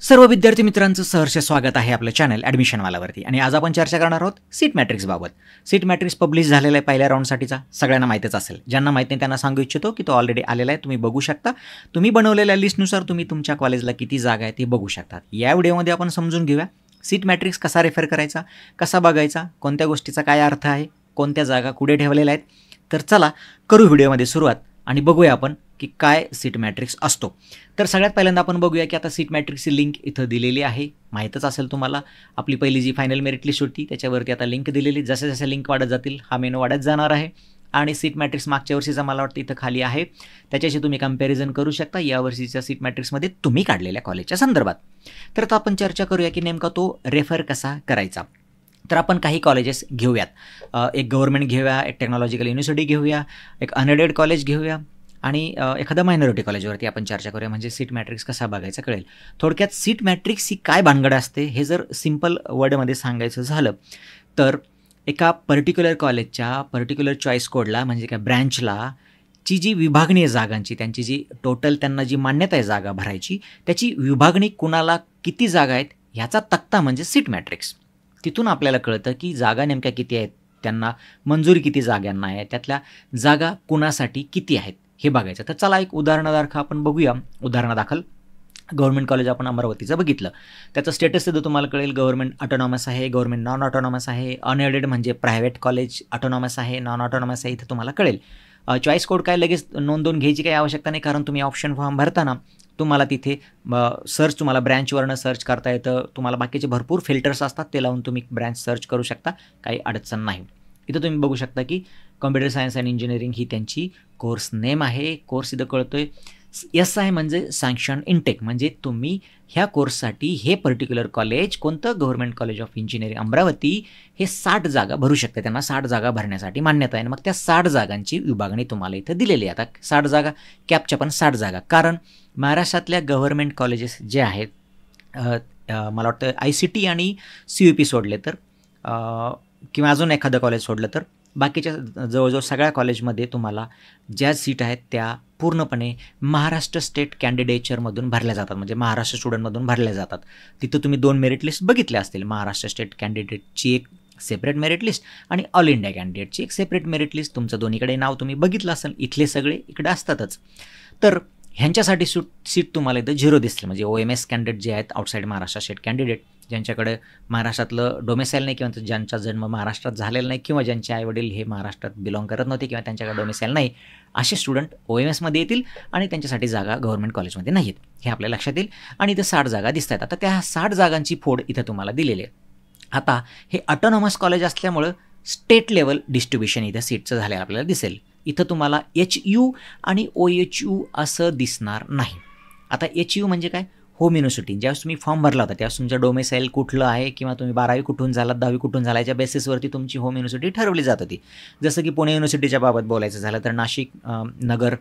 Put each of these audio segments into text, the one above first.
सर्व विद्यार्थी मित्रांचं सहर्ष स्वागत आहे आपल्या चॅनल ॲडमिशनवालावरती. आणि आज आपण चर्चा करणार आहोत सीट मॅट्रिक्सबाबत. सीट मॅट्रिक्स पब्लिश झालेला आहे पहिल्या राऊंडसाठीचा, सगळ्यांना माहीतच असेल. ज्यांना माहीत नाही त्यांना सांगू इच्छितो की तो ऑलरेडी आलेला आहे, तुम्ही बघू शकता. तुम्ही बनवलेल्या लिस्टनुसार तुम्ही तुमच्या कॉलेजला किती जागा आहे ते बघू शकता. या व्हिडिओमध्ये आपण समजून घेऊया सीट मॅट्रिक्स कसा रेफर करायचा, कसा बघायचा, कोणत्या गोष्टीचा काय अर्थ आहे, कोणत्या जागा कुठे ठेवलेल्या आहेत. तर चला करू व्हिडिओमध्ये सुरुवात आणि बघूया आपण की काय सीट मॅट्रिक्स असतो. तर सगळ्यात पहिल्यांदा आपण बघूया की आता सीट मॅट्रिक्सची लिंक इथं दिलेली आहे. माहीतच असेल तुम्हाला, आपली पहिली जी फायनल मेरिट लिस्ट होती त्याच्यावरती आता लिंक दिलेली. जसे जसे लिंक वाढत जातील हा मेनू वाढत जाणार आहे. आणि सीट मॅट्रिक्स मागच्या वर्षीचा मला वाटतं इथं खाली आहे, त्याच्याशी तुम्ही कंपॅरिझन करू शकता या वर्षीच्या सीट मॅट्रिक्समध्ये तुम्ही काढलेल्या कॉलेजच्या संदर्भात. तर आता आपण चर्चा करूया की नेमका तो रेफर कसा करायचा. तर आपण काही कॉलेजेस घेऊयात. एक गव्हर्नमेंट घेऊया, एक टेक्नॉलॉजिकल युनिव्हर्सिटी घेऊया, एक अनएडेड कॉलेज घेऊया आणि एखादा मायनॉरिटी कॉलेजवरती आपण चर्चा करूया, म्हणजे सीट मॅट्रिक्स कसा बघायचा कळेल. थोडक्यात सीट मॅट्रिक्स ही काय भानगड असते हे जर सिम्पल वर्डमध्ये सांगायचं झालं तर एका पर्टिक्युलर कॉलेजच्या पर्टिक्युलर चॉईस कोडला, म्हणजे काय ब्रँचला ची जी विभागणी आहे जागांची, त्यांची जी टोटल त्यांना जी मान्यता आहे जागा भरायची, त्याची विभागणी कुणाला किती जागा आहेत ह्याचा तक्ता म्हणजे सीट मॅट्रिक्स. तिथून आपल्याला कळतं की जागा नेमक्या किती आहेत, त्यांना मंजुरी किती जागांना आहे, त्यातल्या जागा कुणासाठी किती आहेत हे बघायचं. तर चला एक उदाहरणादाखल आपण बघूया. उदाहरणादाखल गव्हर्नमेंट कॉलेज आपण अमरावतीचं बघितलं, त्याचं स्टेटस सुद्धा तुम्हाला कळेल. गव्हर्नमेंट ऑटोनॉमस आहे, गव्हर्नमेंट नॉन ऑटोनॉमस आहे, अनएडेड म्हणजे प्रायव्हेट कॉलेज ऑटोनॉमस आहे, नॉन ऑटोनॉमस आहे, इथं तुम्हाला कळेल. चॉईस कोड काय लगेच नोंदवून घ्यायची काही आवश्यकता नाही, कारण तुम्ही ऑप्शन फॉर्म भरताना तुम्हाला तिथे सर्च, तुम्हाला ब्रँचवरनं सर्च करता येतं. तुम्हाला बाकीचे भरपूर फिल्टर्स असतात, ते लावून तुम्ही ब्रँच सर्च करू शकता, काही अडचण नाही. इथं तुम्ही बघू शकता की कॉम्प्युटर सायन्स अँड इंजिनिअरिंग ही त्यांची कोर्स नेम आहे. कोर्स इथं कळतोय. SI म्हणजे सँक्शन इनटेक, म्हणजे तुम्ही ह्या कोर्ससाठी हे पर्टिक्युलर कॉलेज, कोणतं government college of engineering Amravati, हे 60 जागा भरू शकते. त्यांना 60 जागा भरण्यासाठी मान्यता आहे. मग त्या 60 जागांची विभागणी तुम्हाला इथं दिलेली आहे. आता 60 जागा, कॅपच्या पण 60 जागा, कारण महाराष्ट्रातल्या गव्हर्नमेंट कॉलेजेस जे आहेत, मला वाटतं ICT आणि CUP सोडले तर, किंवा अजून एखादं कॉलेज सोडलं तर, बाकीच्या जवळजवळ सगळ्या कॉलेजमध्ये तुम्हाला ज्या सीट आहेत त्या पूर्णपणे महाराष्ट्र स्टेट कॅन्डिडेचरमधून भरल्या जातात, म्हणजे महाराष्ट्र स्टुडंटमधून भरल्या जातात. तिथं तुम्ही 2 मेरिट लिस्ट बघितल्या असतील, महाराष्ट्र स्टेट कॅन्डिडेटची एक सेपरेट मेरिट लिस्ट आणि ऑल इंडिया कॅन्डिडेटची एक सेपरेट मेरिट लिस्ट. तुमचं दोन्हीकडे नाव तुम्ही बघितलं असेल, इथले सगळे इकडे असतातच. तर ह्यांच्यासाठी सीट तुम्हाला इथं 0 दिसतील, म्हणजे OMS कॅन्डिडेट जे आहेत, आउटसाईड महाराष्ट्र स्टेट कॅन्डिडेट, ज्यांच्याकडे महाराष्ट्रातलं डोमेसाईल नाही, किंवा ज्यांचा जन्म महाराष्ट्रात झालेला नाही, किंवा ज्यांचे आईवडील हे महाराष्ट्रात बिलॉंग करत नव्हते, किंवा त्यांच्याकडे डोमेसाईल नाही, असे स्टुडंट OMSमध्ये येतील आणि त्यांच्यासाठी जागा गव्हर्नमेंट कॉलेजमध्ये नाहीत, हे आपल्या लक्षात येईल. आणि इथं 60 जागा दिसत आहेत. आता त्या 60 जागांची फोड इथं तुम्हाला दिलेली आहे. आता हे ऑटोनॉमस कॉलेज असल्यामुळं स्टेट लेवल डिस्ट्रीब्युशन इथं सीटचं झालेलं आपल्याला दिसेल. इथं तुम्हाला HU आणि OHU असं दिसणार नाही. आता HU म्हणजे काय, होम युनिव्हर्सिटी. ज्यावेळेस तुम्ही फॉर्म भरला होता त्यावेळेस तुमचं डोमेसाईल कुठलं आहे, किंवा तुम्ही 12वी कुठून झालात, 10वी कुठून झाला, याच्या बेसिसवरती तुमची होम युनिव्हर्सिटी ठरवली जात होती. जसं की पुणे युनिव्हर्सिटीच्या बाबत बोलायचं झालं तर नाशिक, नगर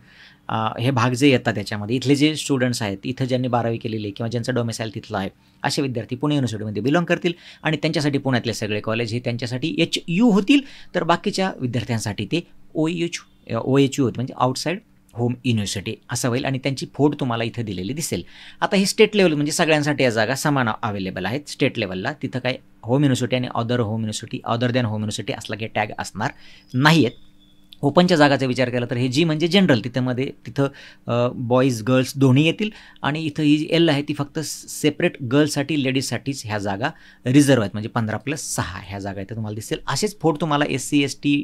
हे भाग जे येतात त्याच्यामध्ये इथले जे स्टुडंट्स आहेत, इथं ज्यांनी 12वी केलेली आहे किंवा ज्यांचं डोमेसाईल तिथलं आहे, असे विद्यार्थी पुणे युनिव्हर्सिटीमध्ये बिलॉंग करतील आणि त्यांच्यासाठी पुण्यातले सगळे कॉलेज हे त्यांच्यासाठी HU होतील. तर बाकीच्या विद्यार्थ्यांसाठी ते OHU होत, म्हणजे आउटसाईड होम युनिव्हर्सिटी असं होईल. आणि त्यांची फोड तुम्हाला इथं दिलेली दिसेल. आता ही स्टेट लेवल, म्हणजे सगळ्यांसाठी या जागा समान अवेलेबल आहेत स्टेट लेवलला. तिथं काय होम युनिव्हर्सिटी आणि other home university, other than home university असला काही टॅग असणार नाही आहेत. ओपनच्या जागाचा विचार केला तर हे जी म्हणजे जनरल, तिथं बॉईज गर्ल्स दोन्ही येतील. आणि इथं ही जी L आहे ती फक्त सेपरेट गर्ल्ससाठी, लेडीजसाठीच ह्या जागा रिझर्व आहेत, म्हणजे 15+6 ह्या जागा इथं तुम्हाला दिसेल. असेच फोड तुम्हाला SC ST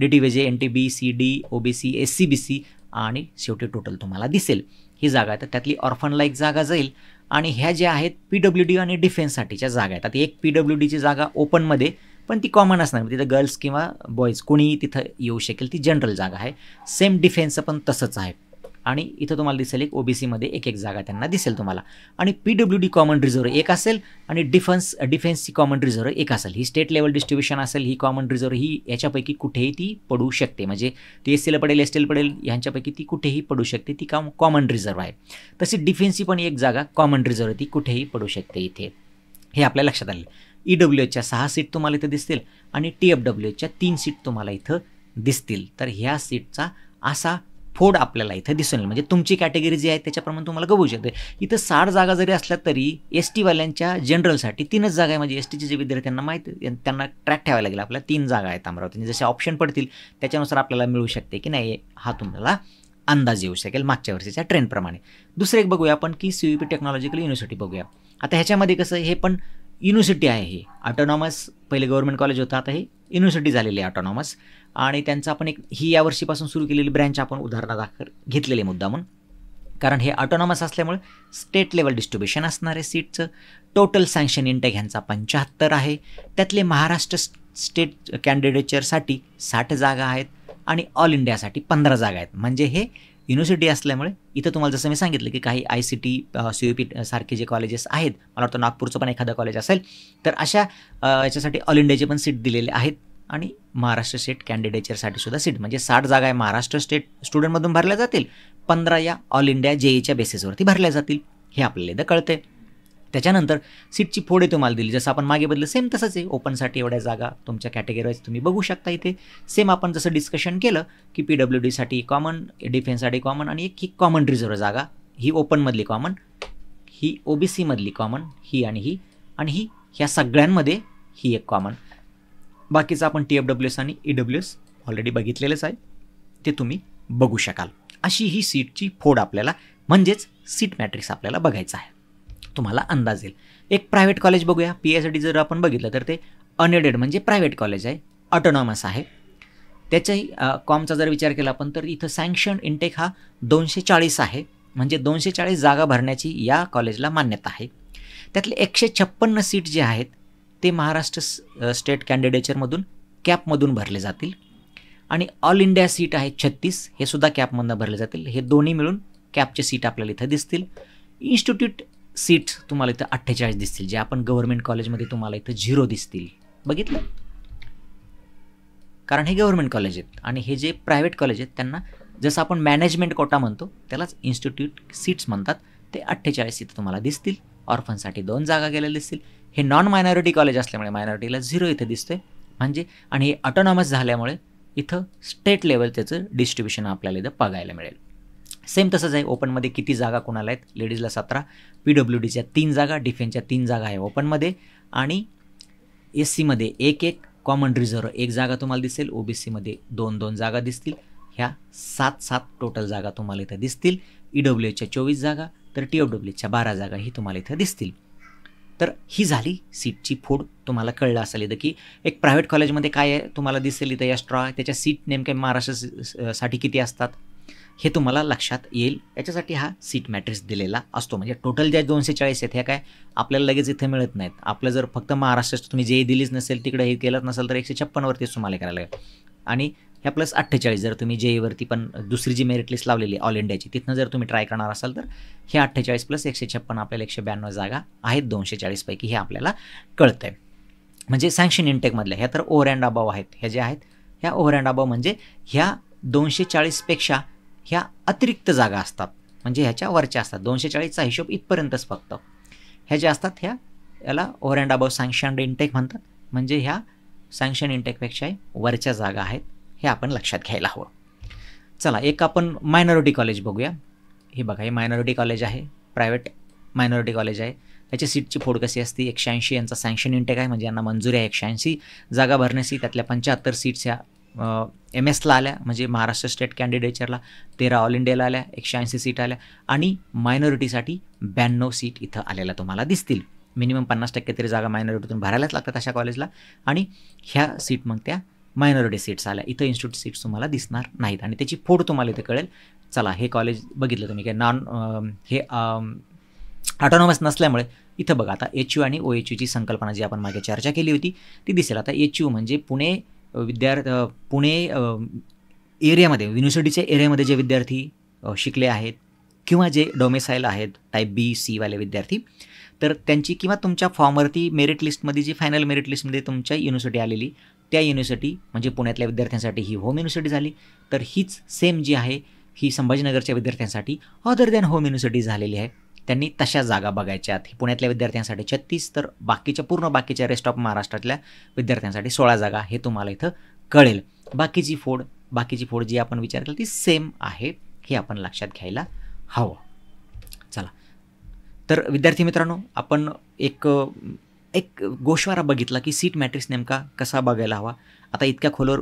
DTVJ NTB CD OBC SC BC आणि शेवटी टोटल तुम्हाला दिसेल. ही जागा आहे तर त्यातली ऑर्फनला एक जागा जाईल. आणि ह्या ज्या आहेत PWD आणि डिफेन्ससाठीच्या जागा आहेत. आता एक PWDची जागा ओपनमध्ये, पण ती कॉमन असणार, तिथं गर्ल्स किंवा बॉईज कोणीही तिथं येऊ शकेल, ती जनरल जागा आहे. सेम डिफेन्सचं पण तसंच आहे. आणि इथं तुम्हाला दिसेल एक OBCमध्ये एक जागा त्यांना दिसेल तुम्हाला. आणि PWD कॉमन रिझर्व एक असेल आणि डिफेन्सची कॉमन रिझर्व एक असेल. ही स्टेट लेवल डिस्ट्रीब्युशन असेल. ही कॉमन रिझर्व ही याच्यापैकी कुठेही ती पडू शकते, म्हणजे ती SCला पडेल, STला पडेल, ह्यांच्यापैकी ती कुठेही पडू शकते, ती कॉमन रिझर्व आहे. तशी डिफेन्सची पण एक जागा कॉमन रिझर्व ती कुठेही पडू शकते इथे, हे आपल्या लक्षात आलं. EWHच्या 6 सीट तुम्हाला इथं दिसतील आणि TFWHच्या 3 सीट तुम्हाला इथं दिसतील. तर ह्या सीटचा असा फोड आपल्याला इथं दिसून येईल. म्हणजे तुमची कॅटेगरी जी आहे त्याच्याप्रमाणे तुम्हाला बघू शकते. इथं 60 जागा जरी असल्या तरी ST-वाल्यांच्या जनरलसाठी 3च जागा आहे. म्हणजे STचे जे विद्यार्थ्यांना माहिती त्यांना ट्रॅक ठेवायला लागेल. आपल्याला 3 जागा आहेत अमरावती. जसे ऑप्शन पडतील त्याच्यानुसार आपल्याला मिळू शकते की नाही हा तुम्हाला अंदाज येऊ शकेल मागच्या वर्षीच्या ट्रेंडप्रमाणे. दुसरं एक बघूया आपण की CUP टेक्नॉलॉजिकल युनिव्हर्सिटी बघूया. आता ह्याच्यामध्ये कसं हे पण युनिव्हर्सिटी आहे. ही ऑटोनॉमस पहिले गव्हर्नमेंट कॉलेज होतं, आता हे युनिव्हर्सिटी झालेली आहे ऑटोनॉमस. आणि त्यांचं आपण एक ही या वर्षीपासून सुरू केलेली ब्रँच आपण उदाहरणादाखल घेतलेली मुद्दा म्हणून, कारण हे ऑटोनॉमस असल्यामुळे स्टेट लेवल डिस्ट्रीब्युशन असणार आहे सीटचं. टोटल सँक्शन इंटेक ह्यांचा 75 आहे. त्यातले महाराष्ट्र स्टेट कॅन्डिडेटसाठी 60 जागा आहेत आणि ऑल इंडियासाठी 15 जागा आहेत. म्हणजे हे युनिव्हर्सिटी असल्यामुळे इथं तुम्हाला जसं मी सांगितलं की काही ICT CUP सारखे जे कॉलेजेस आहेत, मला वाटतं नागपूरचं पण एखादं कॉलेज असेल, तर अशा याच्यासाठी ऑल इंडियाचे पण सीट दिलेले आहेत आणि महाराष्ट्र स्टेट कॅन्डिडेटसाठी सुद्धा सीट. म्हणजे 60 जागा आहे महाराष्ट्र स्टेट स्टुडंटमधून भरल्या जातील, 15 या ऑल इंडिया JEEच्या बेसिसवरती भरल्या जातील. हे आपल्याला इथं कळतंय. त्याच्यानंतर सीटची फोडे तुम्हाला दिली, जसं आपण मागे बदललं सेम तसंच आहे. ओपनसाठी एवढ्या जागा तुमच्या कॅटेगरीवाईज तुम्ही बघू शकता. इथे सेम आपण जसं डिस्कशन केलं की PWDसाठी कॉमन, डिफेन्ससाठी कॉमन आणि एक ही कॉमन रिझर्व्ह जागा, ही ओपनमधली कॉमन, ही OBC मधली कॉमन, ही आणि ही ह्या सगळ्यांमध्ये ही एक कॉमन. बाकीचं आपण TFWS आणि EWS ऑलरेडी बघितलेलंच आहे, ते तुम्ही बघू शकाल. अशी ही सीटची फोड आपल्याला म्हणजेच सीट मॅट्रिक्स आपल्याला बघायचं आहे. तुम्हाला अंदाज येईल. एक प्रायव्हेट कॉलेज बघूया. PISD जर आपण बघितलं तर ते अनएडेड म्हणजे प्रायव्हेट कॉलेज आहे, ऑटोनॉमस आहे. त्याच्याही कॉमचा जर विचार केला आपण तर इथं सँक्शन इंटेक हा 240 आहे. म्हणजे 240 जागा भरण्याची या कॉलेजला मान्यता आहे. त्यातले 156 सीट जे आहेत ते महाराष्ट्र स्टेट कॅन्डिडेचरमधून कॅपमधून भरले जातील आणि ऑल इंडिया सीट आहे 36, हे सुद्धा कॅपमधून भरले जातील. हे दोन्ही मिळून कॅपचे सीट आपल्याला इथं दिसतील. इन्स्टिट्यूट सीट्स तुम्हाला इथं 48 दिसतील, जे आपण गव्हर्नमेंट कॉलेजमध्ये तुम्हाला इथं 0 दिसतील. बघितलं, कारण हे गव्हर्नमेंट कॉलेज आहेत आणि हे जे प्रायव्हेट कॉलेज आहेत त्यांना जसं आपण मॅनेजमेंट कोटा म्हणतो त्यालाच इन्स्टिट्यूट सीट्स म्हणतात. ते 48 इथं तुम्हाला दिसतील. ऑर्फनसाठी 2 जागा गेलेल्या दिसतील. हे नॉन मायनॉरिटी कॉलेज असल्यामुळे मायनॉरिटीला 0 इथं दिसतंय. म्हणजे आणि हे ऑटोनॉमस झाल्यामुळे इथं स्टेट लेवल त्याचं डिस्ट्रीब्युशन आपल्याला इथं बघायला मिळेल. सेम तसंच आहे. ओपनमध्ये किती जागा कोणाला आहेत? लेडीजला 17, PWDच्या 3 जागा, डिफेन्सच्या 3 जागा आहे ओपनमध्ये आणि SCमध्ये 1, कॉमन रिझर्व्ह 1 जागा तुम्हाला दिसेल. OBCमध्ये 2 जागा दिसतील. ह्या 7 टोटल जागा तुम्हाला इथं दिसतील. EWSच्या 24 जागा, तर TFWSच्या 12 जागा ही तुम्हाला इथं दिसतील. तर ही झाली सीटची फोड. तुम्हाला कळलं असेल इथं की एक प्रायव्हेट कॉलेजमध्ये काय आहे तुम्हाला दिसेल इथं एक्स्ट्रा, त्याच्या सीट नेमक्या महाराष्ट्रासाठी किती असतात हे तुम्हाला लक्षात येईल. याच्यासाठी हा सीट मॅट्रिक्स दिलेला असतो. म्हणजे टोटल ज्या 240 आहेत ह्या काय आपल्याला लगेच इथं मिळत नाहीत. आपलं जर फक्त महाराष्ट्रात तुम्ही JEE दिलीच नसेल, तिकडे हे केलंच नसेल तर 156 वरतीच तुम्हाला करायला लागेल. आणि ह्या प्लस 48 जर तुम्ही JEEवरती पण दुसरी जी मेरिट लिस्ट लावलेली ऑल इंडियाची तिथनं जर तुम्ही ट्राय करणार असाल तर हे 48 प्लस 156 आपल्याला 192 जागा आहेत 240 पैकी, हे आपल्याला कळतंय. म्हणजे सँक्शन इंटेकमधल्या ह्या तर ओव्हर अँड अबाव आहेत. ह्या ज्या आहेत ह्या ओव्हर अँड अबाव म्हणजे ह्या 240पेक्षा ह्या अतिरिक्त जागा असतात. म्हणजे ह्याच्या वरच्या असतात. 240चा हिशोब इथपर्यंतच फक्त. ह्या ज्या असतात याला over and above sanction intake म्हणतात. म्हणजे ह्या सँक्शन इंटेकपेक्षाही वरच्या जागा आहेत, हे आपण लक्षात घ्यायला हवं. चला एक आपण मायनॉरिटी कॉलेज बघूया. हे बघा, हे मायनॉरिटी कॉलेज आहे, प्रायव्हेट मायनॉरिटी कॉलेज आहे. त्याची सीटची फोड कशी असते? 180 यांचा सँक्शन इंटेक आहे, म्हणजे यांना मंजुरी आहे 180 जागा भरण्याची. त्यातल्या 75 सीट्स ह्या MS ला आल्या, म्हणजे महाराष्ट्र स्टेट कॅन्डिडेचरला. 13 ऑल इंडियाला आल्या, 180 सीट आल्या आणि मायनॉरिटीसाठी 92 सीट इथं आलेल्या तुम्हाला दिसतील. मिनिमम 50% तरी जागा मायनॉरिटीतून भरायलाच लागतात अशा कॉलेजला. आणि ह्या सीट मग त्या मायनॉरिटी सीट्स आल्या. इथं इन्स्टिट्यूट सीट्स तुम्हाला दिसणार नाहीत आणि त्याची फोड तुम्हाला इथं कळेल. चला हे कॉलेज बघितलं तुम्ही, काय हे ऑटोनॉमस नसल्यामुळे इथं बघा आता HU आणि OHUची संकल्पना जी आपण मागे चर्चा केली होती ती दिसेल. आता HU म्हणजे पुणे पुणे एरियामध्ये, युनिव्हर्सिटीच्या एरियामध्ये जे विद्यार्थी शिकले आहेत किंवा जे डोमेसाईल आहेत टाईप B-C वाले विद्यार्थी, तर त्यांची किंवा तुमच्या फॉर्मवरती मेरिट लिस्टमध्ये जी फायनल मेरिट लिस्टमध्ये तुमच्या युनिव्हर्सिटी आलेली, त्या युनिव्हर्सिटी म्हणजे पुण्यातल्या विद्यार्थ्यांसाठी ही होम युनिव्हर्सिटी झाली. तर हीच सेम जी आहे ही संभाजीनगरच्या विद्यार्थ्यांसाठी अदर दॅन होम युनिव्हर्सिटी झालेली आहे. त्यांनी तशा जागा बघायच्यात. ही पुण्यातल्या विद्यार्थ्यांसाठी 36, तर बाकीच्या रेस्ट ऑफ महाराष्ट्रातल्या विद्यार्थ्यांसाठी 16 जागा, हे तुम्हाला इथं कळेल. बाकीची फोड जी आपण विचार केला ती सेम आहे. हे आपण लक्षात घ्यायला हवं. चला, तर विद्यार्थी मित्रांनो, आपण एक गोषवारा बघितला की सीट मॅट्रिक्स नेमका कसा बघायला हवा. आता इतक्या खोलवर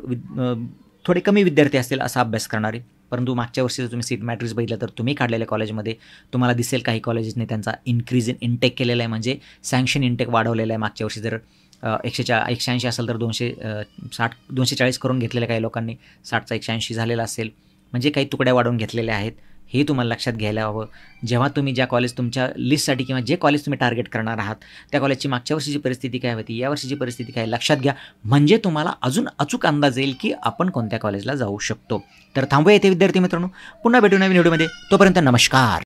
थोडे कमी विद्यार्थी असतील असा अभ्यास करणारे, परंतु मागच्या वर्षी जर तुम्ही सीट मॅट्रिक्स बघितलं तर तुम्ही काढलेल्या कॉलेजमध्ये तुम्हाला दिसेल काही कॉलेजेसने त्यांचा इन्क्रीज इन इनटेक केलेला आहे, म्हणजे सँक्शन इनटेक वाढवलेला आहे. मागच्या वर्षी जर 180 असेल तर 240 करून घेतलेल्या काही लोकांनी, 60चा 180 झालेला असेल, म्हणजे काही तुकड्या वाढवून घेतलेल्या आहेत. हे तुम्हाला लक्षात घ्यायला हवं. जेव्हा तुम्ही ज्या कॉलेज तुमच्या लिस्टसाठी किंवा जे कॉलेज तुम्ही टार्गेट करणार आहात त्या कॉलेजची मागच्या वर्षीची परिस्थिती काय होती, या वर्षीची परिस्थिती काय, लक्षात घ्या. म्हणजे तुम्हाला अजून अचूक अंदाज येईल की आपण कोणत्या कॉलेजला जाऊ शकतो. तर थांबूया इथे विद्यार्थी मित्रांनो, पुन्हा भेटू नवीन व्हिडिओमध्ये. तोपर्यंत नमस्कार.